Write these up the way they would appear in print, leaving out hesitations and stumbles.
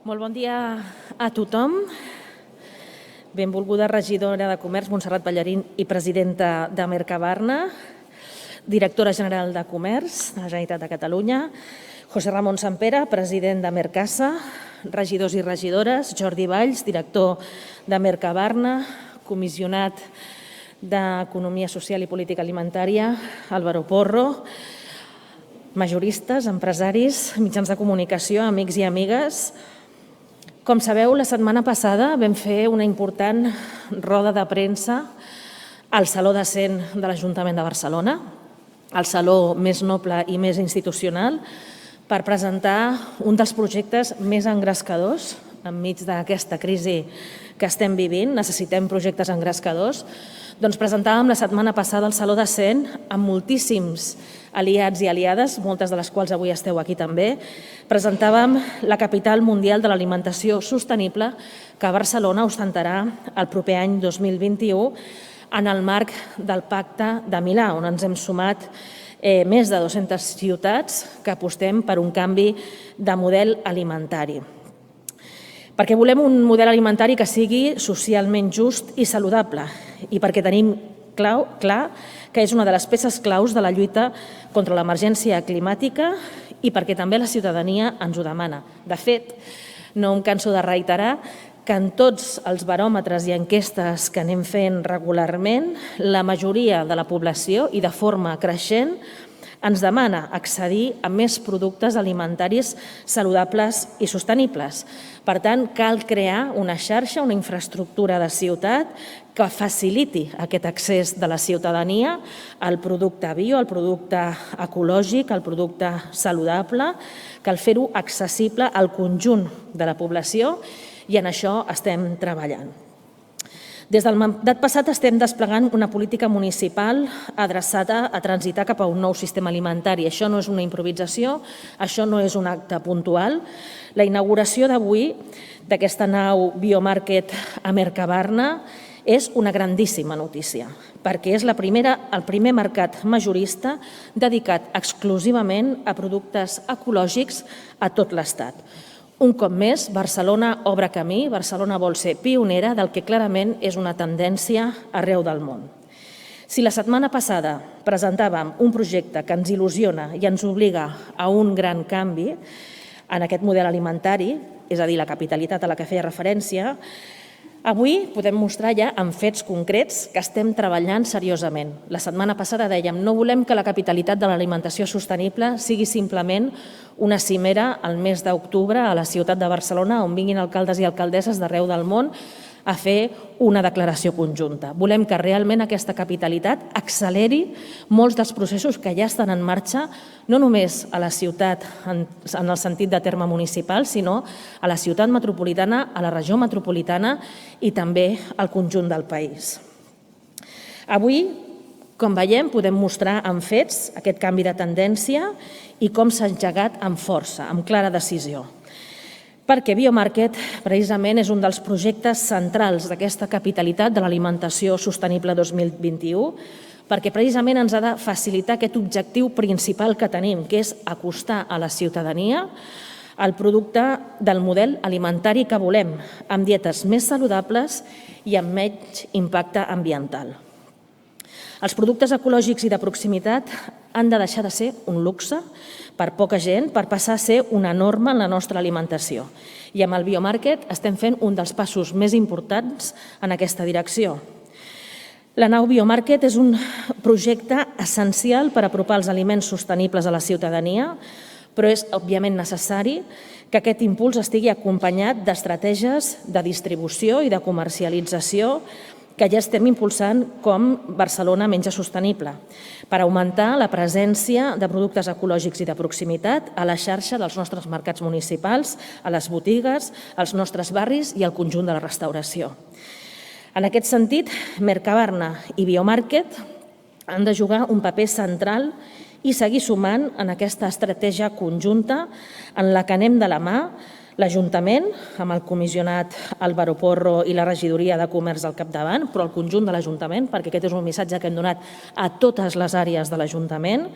Molt bon dia a tothom. Benvolguda regidora de Comerç, Montserrat Ballarín, i presidenta de Mercabarna, directora general de Comerç de la Generalitat de Catalunya, José Ramon Sampere, president de Mercasa, regidors i regidores, Jordi Valls, director de Mercabarna, comissionat d'Economia Social i Política Alimentària, Álvaro Porro, majoristes, empresaris, mitjans de comunicació, amics i amigues. Com sabeu, la setmana passada vam fer una important roda de premsa al Saló de Cent de l'Ajuntament de Barcelona, el saló més noble i més institucional, per presentar un dels projectes més engrescadors enmig d'aquesta crisi que estem vivint. Necessitem projectes engrescadors. Doncs presentàvem la setmana passada al Saló de Cent amb moltíssims aliats i aliades, moltes de les quals avui esteu aquí també. Presentàvem la capital mundial de l'alimentació sostenible que Barcelona ostentarà el proper any 2021 en el marc del Pacte de Milà, on ens hem sumat més de 200 ciutats que apostem per un canvi de model alimentari. Perquè volem un model alimentari que sigui socialment just i saludable i perquè tenim clar que és una de les peces claus de la lluita contra l'emergència climàtica i perquè també la ciutadania ens ho demana. De fet, no em canso de reiterar que en tots els baròmetres i enquestes que anem fent regularment, la majoria de la població i de forma creixent ens demana accedir a més productes alimentaris saludables i sostenibles. Per tant, cal crear una xarxa, una infraestructura de ciutat que faciliti aquest accés de la ciutadania al producte bio, al producte ecològic, al producte saludable, cal fer-ho accessible al conjunt de la població i en això estem treballant. Des del mandat passat estem desplegant una política municipal adreçada a transitar cap a un nou sistema alimentari. Això no és una improvisació, això no és un acte puntual. La inauguració d'avui d'aquesta nau Biomarket a Mercabarna és una grandíssima notícia, perquè és el primer mercat majorista dedicat exclusivament a productes ecològics a tot l'Estat. Un cop més, Barcelona obre camí, Barcelona vol ser pionera del que clarament és una tendència arreu del món. Si la setmana passada presentàvem un projecte que ens il·lusiona i ens obliga a un gran canvi en aquest model alimentari, és a dir, la capitalitat a la que feia referència, avui podem mostrar ja amb fets concrets que estem treballant seriosament. La setmana passada dèiem no volem que la capitalitat de l'alimentació sostenible sigui simplement una cimera al mes d'octubre a la ciutat de Barcelona on vinguin alcaldes i alcaldesses d'arreu del món a fer una declaració conjunta. Volem que realment aquesta capitalitat acceleri molts dels processos que ja estan en marxa, no només a la ciutat en el sentit de terme municipal, sinó a la ciutat metropolitana, a la regió metropolitana i també al conjunt del país. Avui, com veiem, podem mostrar amb fets aquest canvi de tendència i com s'ha engegat amb força, amb clara decisió. Perquè Biomarket precisament és un dels projectes centrals d'aquesta capitalitat de l'alimentació sostenible 2021, perquè precisament ens ha de facilitar aquest objectiu principal que tenim, que és acostar a la ciutadania el producte del model alimentari que volem, amb dietes més saludables i amb menys impacte ambiental. Els productes ecològics i de proximitat han de deixar de ser un luxe per poca gent per passar a ser una norma en la nostra alimentació. I amb el Biomarket estem fent un dels passos més importants en aquesta direcció. La nau Biomarket és un projecte essencial per apropar els aliments sostenibles a la ciutadania, però és òbviament necessari que aquest impuls estigui acompanyat d'estratègies de distribució i de comercialització que ja estem impulsant com Barcelona Menja Sostenible, per augmentar la presència de productes ecològics i de proximitat a la xarxa dels nostres mercats municipals, a les botigues, als nostres barris i al conjunt de la restauració. En aquest sentit, Mercabarna i Biomarket han de jugar un paper central i seguir sumant en aquesta estratègia conjunta en la que anem de la mà l'Ajuntament, amb el comissionat Álvaro Porro i la regidoria de comerç al capdavant, però el conjunt de l'Ajuntament, perquè aquest és un missatge que hem donat a totes les àrees de l'Ajuntament,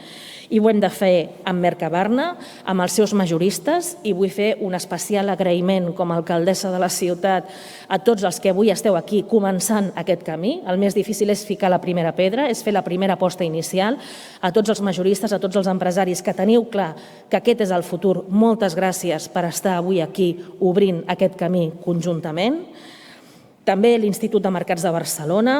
i ho hem de fer amb Mercabarna, amb els seus majoristes, i vull fer un especial agraïment com a alcaldessa de la ciutat a tots els que avui esteu aquí començant aquest camí. El més difícil és ficar la primera pedra, és fer la primera aposta inicial. A tots els majoristes, a tots els empresaris que teniu clar que aquest és el futur, moltes gràcies per estar avui aquí obrint aquest camí conjuntament. També l'Institut de Mercats de Barcelona,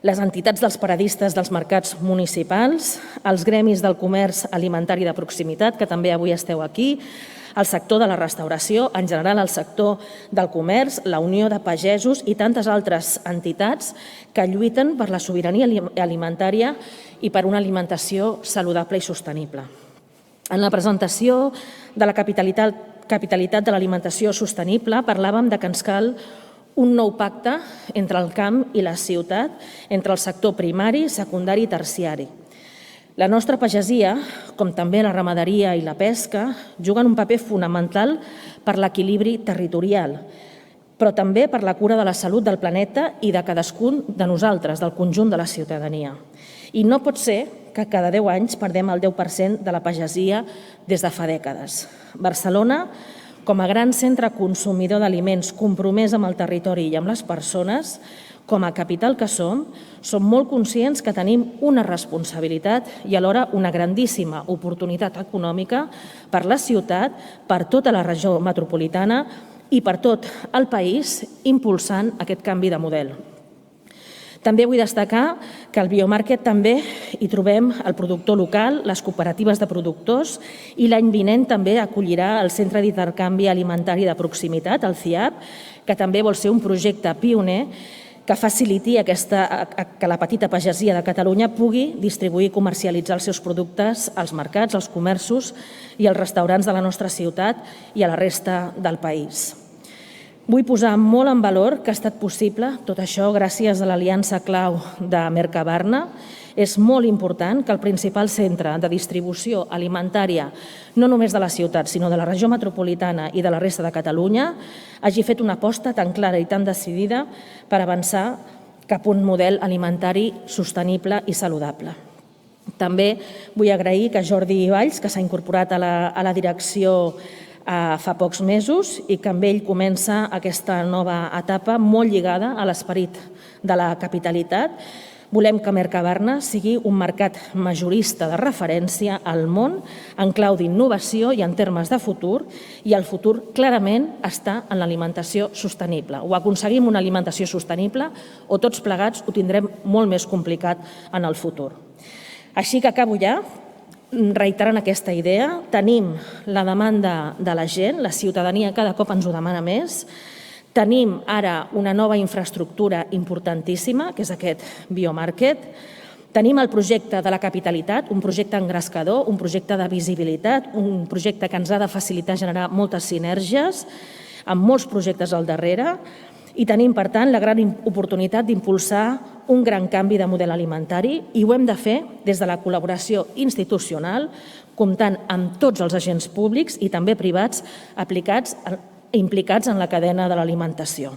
les entitats dels paradistes dels mercats municipals, els gremis del comerç alimentari de proximitat, que també avui esteu aquí, el sector de la restauració, en general el sector del comerç, la Unió de Pagesos i tantes altres entitats que lluiten per la sobirania alimentària i per una alimentació saludable i sostenible. En la presentació de la capitalitat de l'alimentació sostenible parlàvem de que ens cal un nou pacte entre el camp i la ciutat, entre el sector primari, secundari i terciari. La nostra pagesia, com també la ramaderia i la pesca, juguen un paper fonamental per l'equilibri territorial, però també per la cura de la salut del planeta i de cadascun de nosaltres, del conjunt de la ciutadania. I no pot ser que cada 10 anys perdem el 10% de la pagesia des de fa dècades. Barcelona, com a gran centre consumidor d'aliments compromès amb el territori i amb les persones, com a capital que som molt conscients que tenim una responsabilitat i alhora una grandíssima oportunitat econòmica per la ciutat, per tota la regió metropolitana i per tot el país, impulsant aquest canvi de model. També vull destacar que al Biomarket també hi trobem el productor local, les cooperatives de productors, i l'any vinent també acollirà el Centre d'Intercanvi Alimentari de Proximitat, el CIAP, que també vol ser un projecte pioner que faciliti que la petita pagesia de Catalunya pugui distribuir i comercialitzar els seus productes als mercats, als comerços i als restaurants de la nostra ciutat i a la resta del país. Vull posar molt en valor que ha estat possible tot això gràcies a l'aliança clau de Mercabarna. És molt important que el principal centre de distribució alimentària, no només de la ciutat, sinó de la regió metropolitana i de la resta de Catalunya, hagi fet una aposta tan clara i tan decidida per avançar cap a un model alimentari sostenible i saludable. També vull agrair que Jordi Valls, que s'ha incorporat a la direcció fa pocs mesos i que amb ell comença aquesta nova etapa molt lligada a l'esperit de la capitalitat. Volem que Mercabarna sigui un mercat majorista de referència al món en clau d'innovació i en termes de futur, i el futur clarament està en l'alimentació sostenible. O aconseguim una alimentació sostenible o tots plegats ho tindrem molt més complicat en el futur. Així que acabo ja. Reiterant aquesta idea, tenim la demanda de la gent, la ciutadania cada cop ens ho demana més. Tenim ara una nova infraestructura importantíssima, que és aquest Biomarket. Tenim el projecte de la capitalitat, un projecte engrescador, un projecte de visibilitat, un projecte que ens ha de facilitar generar moltes sinergies, amb molts projectes al darrere. I tenim, per tant, la gran oportunitat d'impulsar un gran canvi de model alimentari, i ho hem de fer des de la col·laboració institucional, comptant amb tots els agents públics i també privats implicats en la cadena de l'alimentació.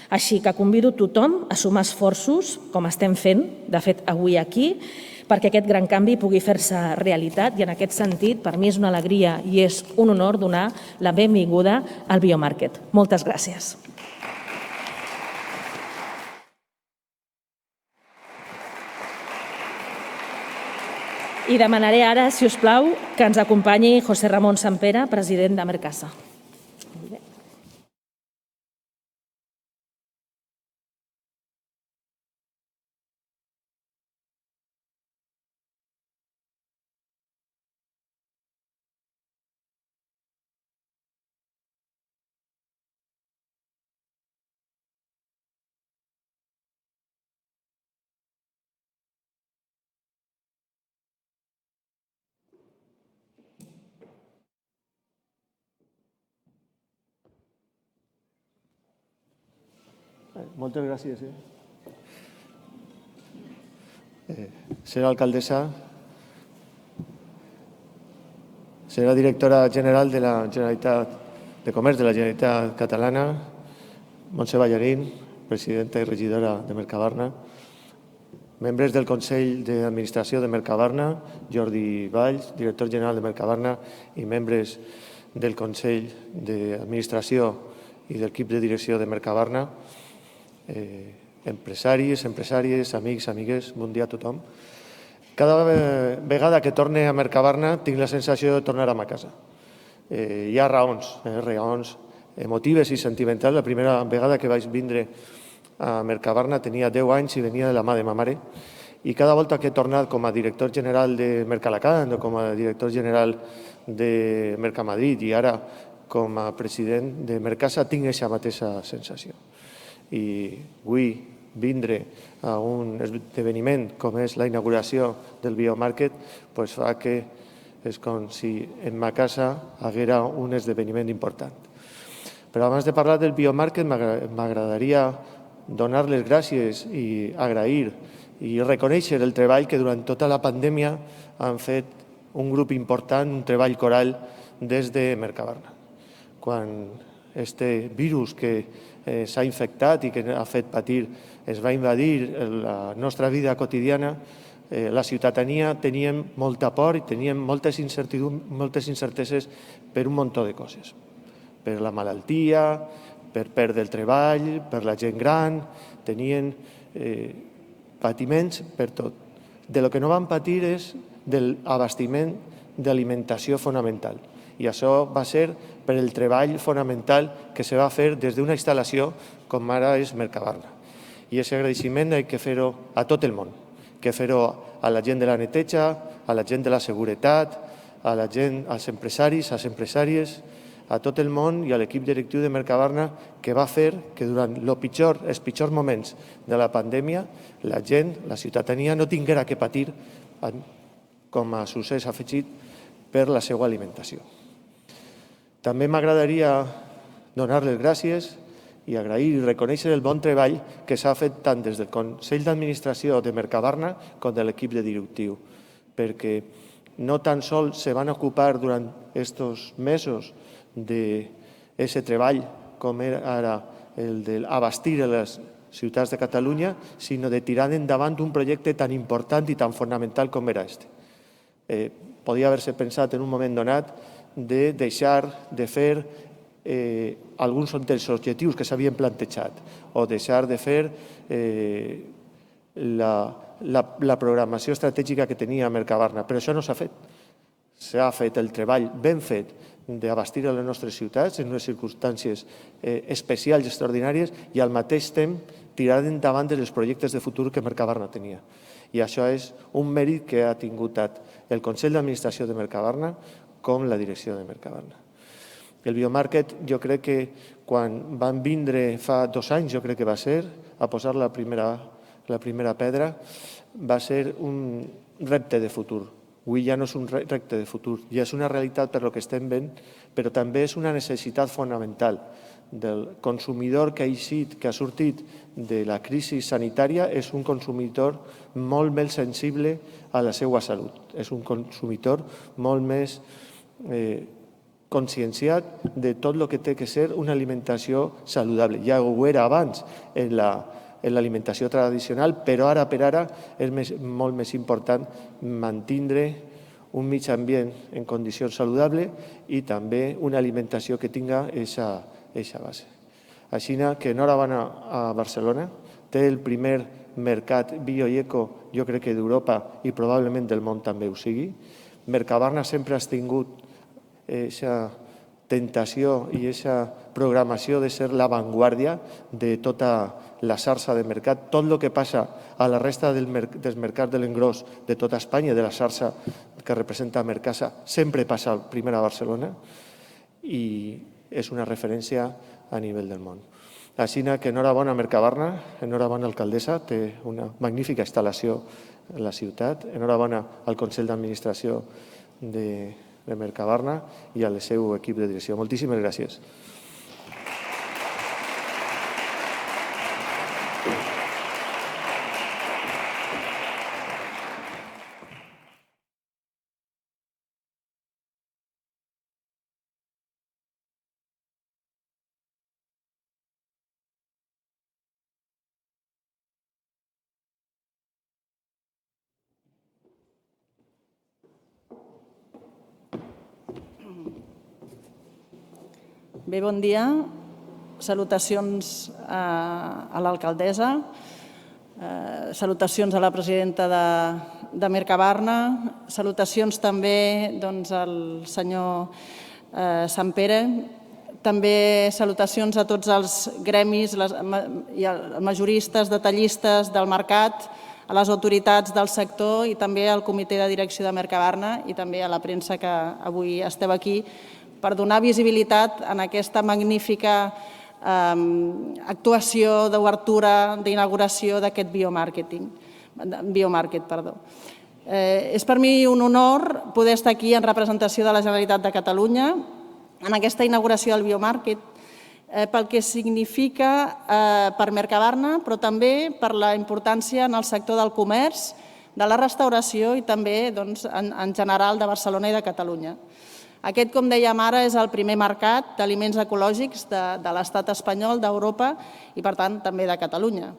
Així que convido tothom a sumar esforços, com estem fent, de fet, avui aquí, perquè aquest gran canvi pugui fer-se realitat, i en aquest sentit, per mi és una alegria i és un honor donar la benvinguda al Biomarket. Moltes gràcies. I demanaré ara, si us plau, que ens acompanyi José Ramón Sampere, president de Mercasa. Moltes gràcies. Senyora alcaldessa, senyora directora general de la Generalitat de Comerç de la Generalitat Catalana, Montse Ballarín, presidenta i regidora de Mercabarna, membres del Consell d'Administració de Mercabarna, Jordi Valls, director general de Mercabarna, i membres del Consell d'Administració i del equip de direcció de Mercabarna, empresaris, empresàries, amics, amigues, bon dia a tothom. Cada vegada que torne a Mercabarna tinc la sensació de tornar a ma casa. Hi ha raons emotives i sentimentals. La primera vegada que vaig vindre a Mercabarna tenia 10 anys i venia de la mà de ma mare, i cada volta que he tornat com a director general de Mercalacant o com a director general de Mercamadrid i ara com a president de Mercasa tinc aquesta mateixa sensació. I vull vindre a un esdeveniment com és la inauguració del Biomarket, fa que és com si en ma casa haguera un esdeveniment important. Però abans de parlar del Biomarket m'agradaria donar les gràcies i agrair i reconèixer el treball que durant tota la pandèmia han fet un grup important, un treball coral des de Mercabarna. Quan este virus que s'ha infectat i que ha fet patir es va invadir la nostra vida quotidiana, la ciutadania teníem molta por i teníem moltes incerteses per un munt de coses. Per la malaltia, per perdre el treball, per la gent gran, tenien patiments per tot. De lo que no van patir és de l'abastiment d'alimentació fonamental. I això va ser per el treball fonamental que se va fer des d'una instal·lació com ara és Mercabarna. I aquest agraïment hay que fer-ho a tot el món, que fer-ho a la gent de la neteja, a la gent de la seguretat, a la gent, als empresaris, a les empresàries, a tot el món i a l'equip directiu de Mercabarna que va fer que durant els pitjors moments de la pandèmia la gent, la ciutadania, no tinguera que patir com a succés afegit per la seva alimentació. També m'agradaria donar les gràcies i agrair i reconèixer el bon treball que s'ha fet tant des del Consell d'Administració de Mercabarna com de l'equip de directiu, perquè no tan sols se van ocupar durant aquests mesos d'aquest treball com era ara el d'abastir a les ciutats de Catalunya, sinó de tirar endavant un projecte tan important i tan fonamental com era aquest. Podia haver-se pensat en un moment donat de deixar de fer alguns dels objectius que s'havien plantejat o deixar de fer la programació estratègica que tenia Mercabarna, però això no s'ha fet. S'ha fet el treball ben fet d'abastir a les nostres ciutats en unes circumstàncies especials i extraordinàries i al mateix temps tirar endavant els projectes de futur que Mercabarna tenia. I això és un mèrit que ha tingut tant el Consell d'Administració de Mercabarna com la direcció de Mercabarna. El Biomarket, jo crec que quan van vindre fa 2 anys, jo crec que va ser, a posar la primera pedra, va ser un repte de futur. Avui ja no és un repte de futur, ja és una realitat per el que estem veient, però també és una necessitat fonamental del consumidor que ha sortit de la crisi sanitària, és un consumidor molt més sensible a la seva salut, és un consumidor molt més conscienciat de tot el que té que ser una alimentació saludable. Ja ho era abans en l'alimentació tradicional, però ara per ara és molt més important mantenir un mig ambient en condicions saludables i també una alimentació que tinga aquesta base. Així que enhorabona a Barcelona, té el primer mercat bio i eco, jo crec que d'Europa i probablement del món també ho sigui. Mercabarna sempre ha tingut aquesta tentació i aquesta programació de ser l'avantguàrdia de tota la xarxa de mercat. Tot el que passa a la resta dels mercats de l'engròs de tota Espanya, de la xarxa que representa Mercasa, sempre passa primer a Barcelona i és una referència a nivell del món. Així que enhorabona a Mercabarna, enhorabona a l'alcaldessa, té una magnífica instal·lació a la ciutat, enhorabona al Consell d'Administració de Mercabarna i al seu equip de direcció. Moltíssimes gràcies. Bé, bon dia. Salutacions a l'alcaldessa, salutacions a la presidenta de Mercabarna, salutacions també al senyor Sampere, també salutacions a tots els gremis, majoristes, detallistes del mercat, a les autoritats del sector i també al comitè de direcció de Mercabarna i també a la premsa que avui esteu aquí per donar visibilitat en aquesta magnífica actuació d'obertura, d'inauguració d'aquest biomarket. És per mi un honor poder estar aquí en representació de la Generalitat de Catalunya en aquesta inauguració del biomarket pel que significa per Mercabarna, però també per la importància en el sector del comerç, de la restauració i també en general de Barcelona i de Catalunya. Aquest, com dèiem ara, és el primer mercat d'aliments ecològics de l'estat espanyol, d'Europa i, per tant, també de Catalunya.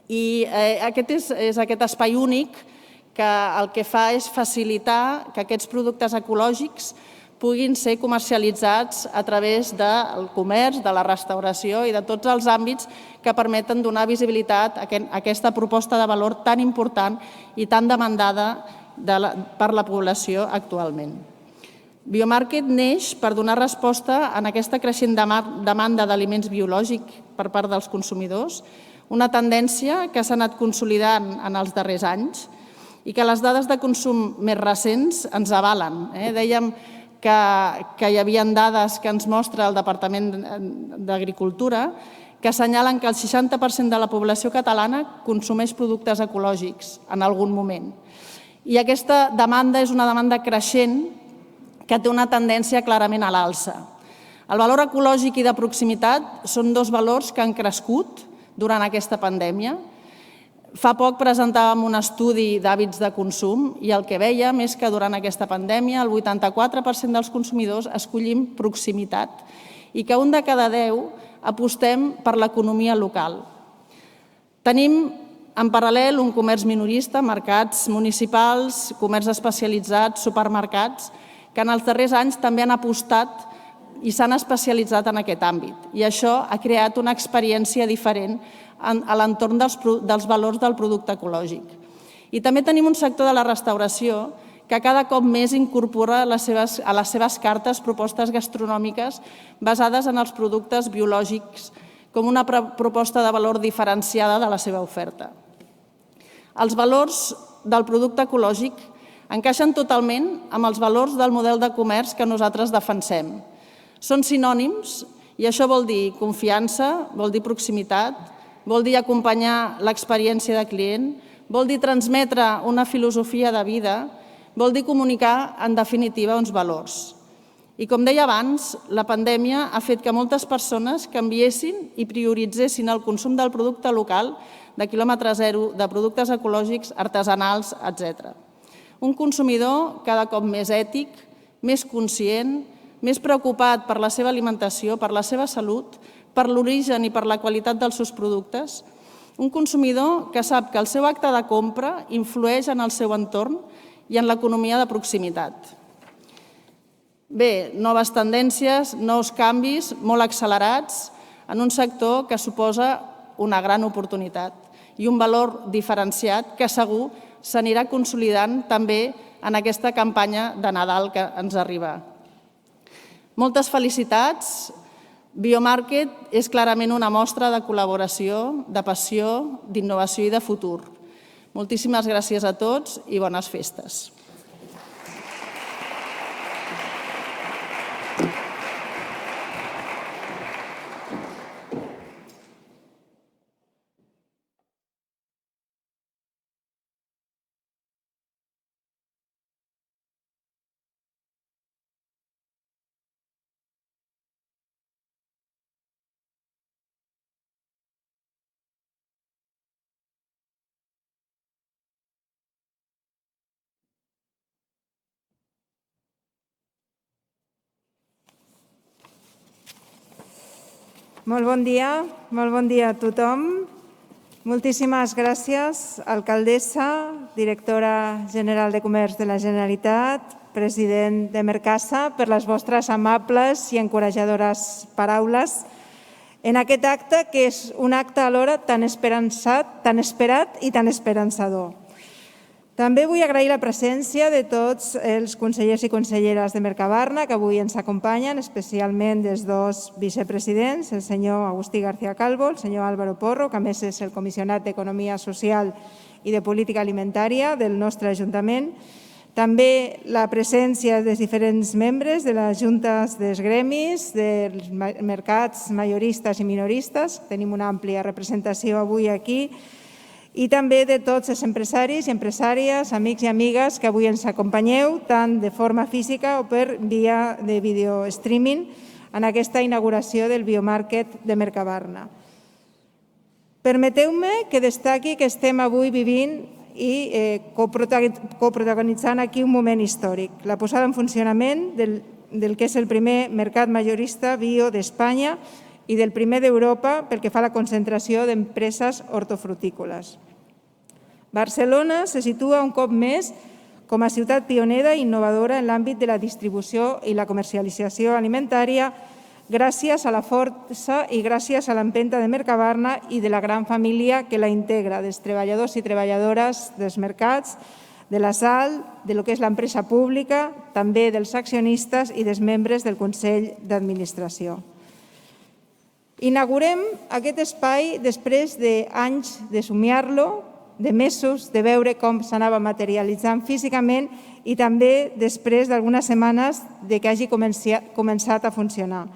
I aquest és aquest espai únic que el que fa és facilitar que aquests productes ecològics puguin ser comercialitzats a través del comerç, de la restauració i de tots els àmbits que permeten donar visibilitat a aquesta proposta de valor tan important i tan demandada per la població actualment. Biomarket neix per donar resposta a aquesta creixent demanda d'aliments biològics per part dels consumidors, una tendència que s'ha anat consolidant en els darrers anys i que les dades de consum més recents ens avalen. Dèiem que hi havia dades que ens mostra el Departament d'Agricultura que assenyalen que el 60% de la població catalana consumeix productes ecològics en algun moment. I aquesta demanda és una demanda creixent que té una tendència clarament a l'alça. El valor ecològic i de proximitat són dos valors que han crescut durant aquesta pandèmia. Fa poc presentàvem un estudi d'hàbits de consum i el que vèiem és que durant aquesta pandèmia el 84% dels consumidors escollim proximitat i que 1 de cada 10 apostem per l'economia local. Tenim en paral·lel un comerç minorista, mercats municipals, comerç especialitzats, supermercats, que en els darrers anys també han apostat i s'han especialitzat en aquest àmbit. I això ha creat una experiència diferent a l'entorn dels valors del producte ecològic. I també tenim un sector de la restauració que cada cop més incorpora a les seves cartes propostes gastronòmiques basades en els productes biològics com una proposta de valor diferenciada de la seva oferta. Els valors del producte ecològic encaixen totalment amb els valors del model de comerç que nosaltres defensem. Són sinònims i això vol dir confiança, vol dir proximitat, vol dir acompanyar l'experiència de client, vol dir transmetre una filosofia de vida, vol dir comunicar, en definitiva, uns valors. I com deia abans, la pandèmia ha fet que moltes persones canviessin i prioritzessin el consum del producte local, de quilòmetre zero, de productes ecològics, artesanals, etc. Un consumidor cada cop més ètic, més conscient, més preocupat per la seva alimentació, per la seva salut, per l'origen i per la qualitat dels seus productes. Un consumidor que sap que el seu acte de compra influeix en el seu entorn i en l'economia de proximitat. Bé, noves tendències, nous canvis molt accelerats en un sector que suposa una gran oportunitat i un valor diferenciat que segur s'anirà consolidant també en aquesta campanya de Nadal que ens arriba. Moltes felicitats. Biomarket és clarament una mostra de col·laboració, de passió, d'innovació i de futur. Moltíssimes gràcies a tots i bones festes. Molt bon dia a tothom. Moltíssimes gràcies, alcaldessa, directora general de Comerç de la Generalitat, president de Mercasa, per les vostres amables i encorajadores paraules en aquest acte, que és un acte alhora tan esperat i tan esperançador. També vull agrair la presència de tots els consellers i conselleres de Mercabarna que avui ens acompanyen, especialment dels dos vicepresidents, el senyor Agustí García Calvo, el senyor Álvaro Porro, que a més és el comissionat d'Economia Social i de Política Alimentària del nostre Ajuntament. També la presència dels diferents membres de les juntes dels gremis, dels mercats majoristes i minoristes. Tenim una àmplia representació avui aquí. I també de tots els empresaris i empresàries, amics i amigues que avui ens acompanyeu, tant de forma física o per via de video streaming, en aquesta inauguració del Biomarket de Mercabarna. Permeteu-me que destaqui que estem avui vivint i coprotagonitzant aquí un moment històric, la posada en funcionament del que és el primer mercat majorista bio d'Espanya i del primer d'Europa pel que fa a la concentració d'empreses hortofrutícoles. Barcelona se situa un cop més com a ciutat pionera i innovadora en l'àmbit de la distribució i la comercialització alimentària gràcies a la força i gràcies a l'empenta de Mercabarna i de la gran família que la integra, dels treballadors i treballadores dels mercats, de la SAL, de lo que és l'empresa pública, també dels accionistes i dels membres del Consell d'Administració. Inaugurem aquest espai després d'anys de somiar-lo, de mesos de veure com s'anava materialitzant físicament i també després d'algunes setmanes que hagi començat a funcionar.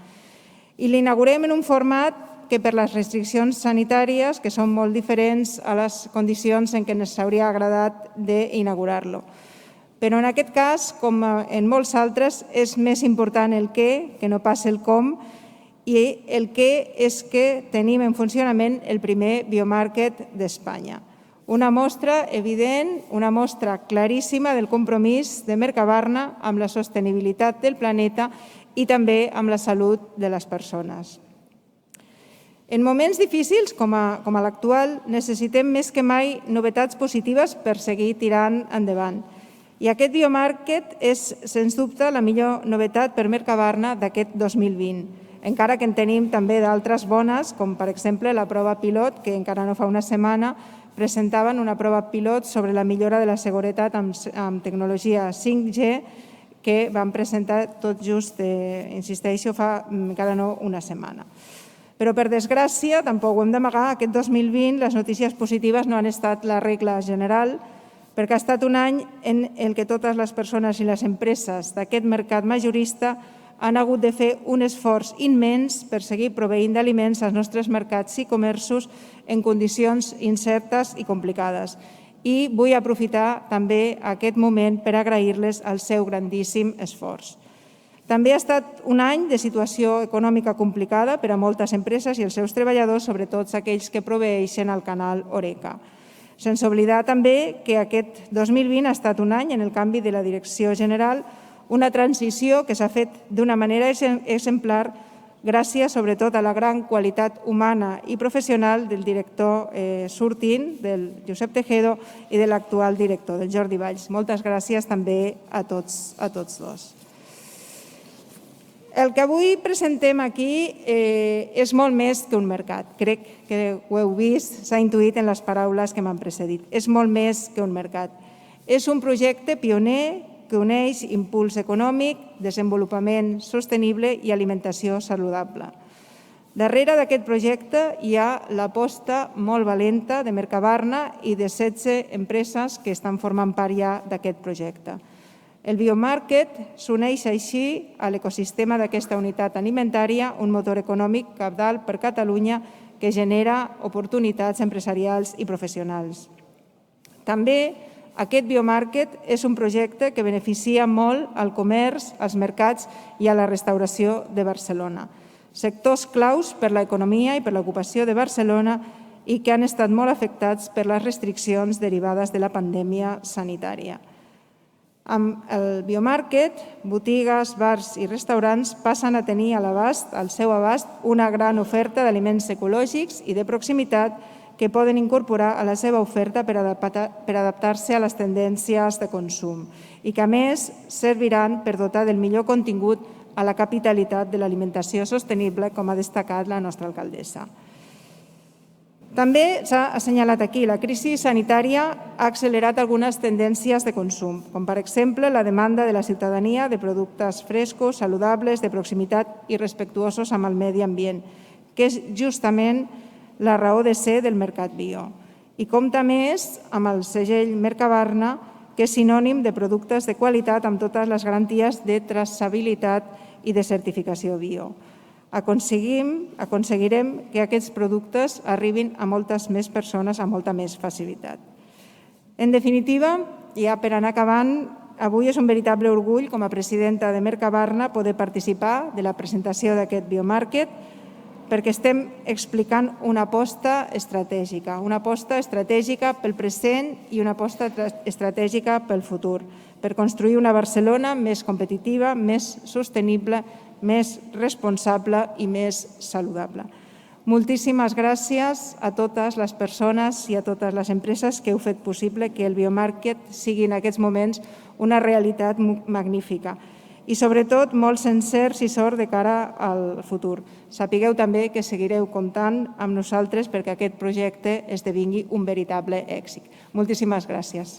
I l'inaugurem en un format que per les restriccions sanitàries, que són molt diferents a les condicions en què ens hauria agradat d'inaugurar-lo. Però en aquest cas, com en molts altres, és més important el què, que no pas el com, i el que és que tenim en funcionament el primer biomarket d'Espanya. Una mostra evident, una mostra claríssima del compromís de Mercabarna amb la sostenibilitat del planeta i també amb la salut de les persones. En moments difícils com a l'actual necessitem més que mai novetats positives per seguir tirant endavant. I aquest biomarket és, sens dubte, la millor novetat per Mercabarna d'aquest 2020. Encara que en tenim també d'altres bones, com per exemple la prova pilot, que encara no fa una setmana presentaven una prova pilot sobre la millora de la seguretat amb tecnologia 5G que van presentar tot just, insisteixo, fa encara no una setmana. Però, per desgràcia, tampoc ho hem d'amagar, aquest 2020 les notícies positives no han estat la regla general, perquè ha estat un any en què totes les persones i les empreses d'aquest mercat majorista han hagut de fer un esforç immens per seguir proveint d'aliments als nostres mercats i comerços en condicions incertes i complicades. I vull aprofitar també aquest moment per agrair-les el seu grandíssim esforç. També ha estat un any de situació econòmica complicada per a moltes empreses i els seus treballadors, sobretot aquells que proveeixen al canal Horeca. Sense oblidar també que aquest 2020 ha estat un any en el canvi de la direcció general, una transició que s'ha fet d'una manera exemplar gràcies sobretot a la gran qualitat humana i professional del director sortint, del Josep Tejedo, i de l'actual director, del Jordi Valls. Moltes gràcies també a tots dos. El que avui presentem aquí és molt més que un mercat. Crec que ho heu vist, s'ha intuït en les paraules que m'han precedit. És molt més que un mercat. És un projecte pioner que uneix impuls econòmic, desenvolupament sostenible i alimentació saludable. Darrere d'aquest projecte hi ha l'aposta molt valenta de Mercabarna i de 16 empreses que estan formant part ja d'aquest projecte. El Biomarket s'uneix així a l'ecosistema d'aquesta unitat alimentària, un motor econòmic cabdal per Catalunya que genera oportunitats empresarials i professionals. També aquest Biomarket és un projecte que beneficia molt al comerç, als mercats i a la restauració de Barcelona. Sectors claus per l'economia i per l'ocupació de Barcelona i que han estat molt afectats per les restriccions derivades de la pandèmia sanitària. Amb el Biomarket, botigues, bars i restaurants passen a tenir al seu abast una gran oferta d'aliments ecològics i de proximitat que poden incorporar a la seva oferta per adaptar-se a les tendències de consum i que, a més, serviran per dotar del millor contingut a la capitalitat de l'alimentació sostenible, com ha destacat la nostra alcaldessa. També s'ha assenyalat aquí, la crisi sanitària ha accelerat algunes tendències de consum, com per exemple la demanda de la ciutadania de productes frescos, saludables, de proximitat i respectuosos amb el medi ambient, que és justament la raó de ser del mercat bio. I compta més amb el segell Mercabarna, que és sinònim de productes de qualitat amb totes les garanties de traçabilitat i de certificació bio. Aconseguirem que aquests productes arribin a moltes més persones amb molta més facilitat. En definitiva, ja per anar acabant, avui és un veritable orgull com a presidenta de Mercabarna poder participar de la presentació d'aquest biomarket, perquè estem explicant una aposta estratègica pel present i una aposta estratègica pel futur, per construir una Barcelona més competitiva, més sostenible, més responsable i més saludable. Moltíssimes gràcies a totes les persones i a totes les empreses que heu fet possible que el biomarket sigui en aquests moments una realitat magnífica. I sobretot molts encerts i sort de cara al futur. Sapigueu també que seguireu comptant amb nosaltres perquè aquest projecte esdevingui un veritable èxit. Moltíssimes gràcies.